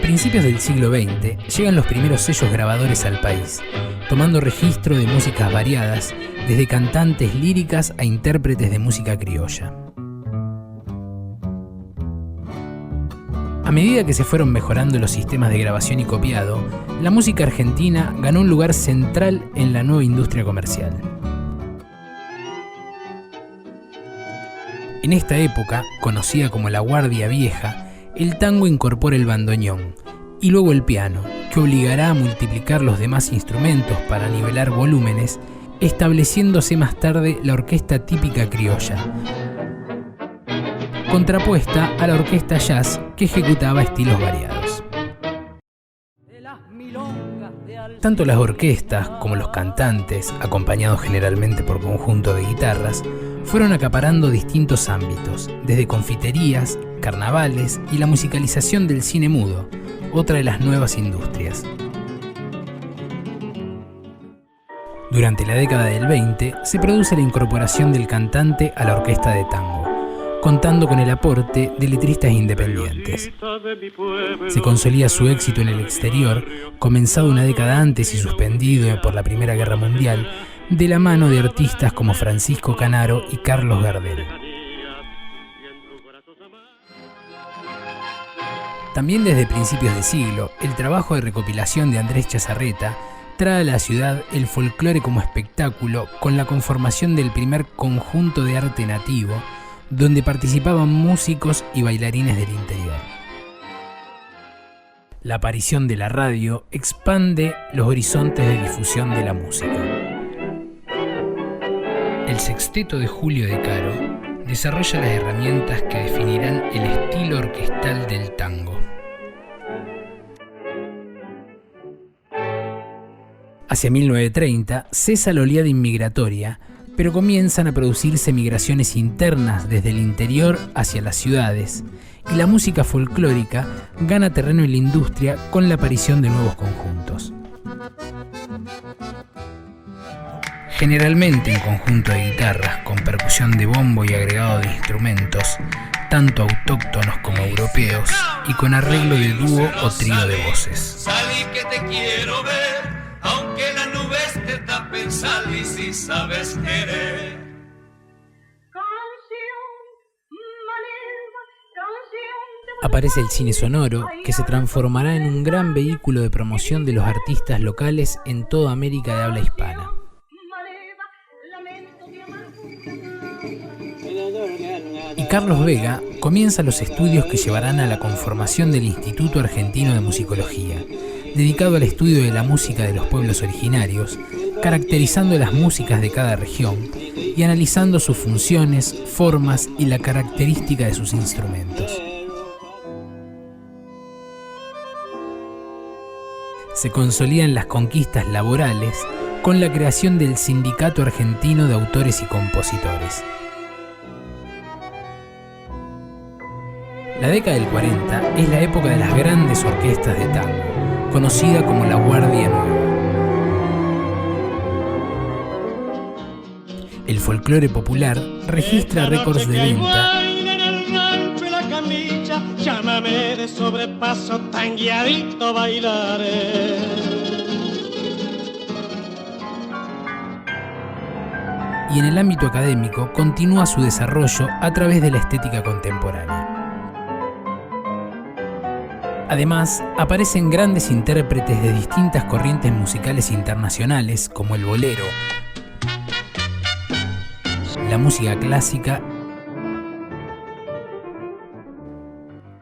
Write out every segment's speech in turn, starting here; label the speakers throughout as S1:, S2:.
S1: principios del siglo XX llegan los primeros sellos grabadores al país, tomando registro de músicas variadas, desde cantantes líricas a intérpretes de música criolla. A medida que se fueron mejorando los sistemas de grabación y copiado, la música argentina ganó un lugar central en la nueva industria comercial. En esta época, conocida como la Guardia Vieja, el tango incorpora el bandoneón y luego el piano, que obligará a multiplicar los demás instrumentos para nivelar volúmenes, estableciéndose más tarde la orquesta típica criolla, contrapuesta a la orquesta jazz que ejecutaba estilos variados. Tanto las orquestas como los cantantes, acompañados generalmente por conjunto de guitarras, fueron acaparando distintos ámbitos, desde confiterías, carnavales y la musicalización del cine mudo, otra de las nuevas industrias. Durante la década del 20 se produce la incorporación del cantante a la orquesta de tango, contando con el aporte de letristas independientes. Se consolida su éxito en el exterior, comenzado una década antes y suspendido por la Primera Guerra Mundial, de la mano de artistas como Francisco Canaro y Carlos Gardel. También desde principios de siglo, el trabajo de recopilación de Andrés Chazarreta trae a la ciudad el folclore como espectáculo, con la conformación del primer conjunto de arte nativo, donde participaban músicos y bailarines del interior. La aparición de la radio expande los horizontes de difusión de la música. El sexteto de Julio De Caro desarrolla las herramientas que definirán el estilo orquestal del tango. Hacia 1930 cesa la oleada inmigratoria, pero comienzan a producirse migraciones internas desde el interior hacia las ciudades, y la música folclórica gana terreno en la industria con la aparición de nuevos conjuntos. Generalmente en conjunto de guitarras, con percusión de bombo y agregado de instrumentos, tanto autóctonos como europeos, y con arreglo de dúo o trío de voces.
S2: Salí que te quiero ver, aunque las nubes te tapen, salí si sabes querer.
S1: Aparece el cine sonoro, que se transformará en un gran vehículo de promoción de los artistas locales en toda América de habla hispana. Y Carlos Vega comienza los estudios que llevarán a la conformación del Instituto Argentino de Musicología, dedicado al estudio de la música de los pueblos originarios, caracterizando las músicas de cada región y analizando sus funciones, formas y la característica de sus instrumentos. Se consolidan las conquistas laborales con la creación del Sindicato Argentino de Autores y Compositores. La década del 40 es la época de las grandes orquestas de tango, conocida como la Guardia Nueva. El folclore popular registra récords de venta
S3: llámame de sobrepaso, tan guiadito bailaré.
S1: Y en el ámbito académico continúa su desarrollo a través de la estética contemporánea. Además, aparecen grandes intérpretes de distintas corrientes musicales internacionales como el bolero, la música clásica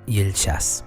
S1: y el jazz.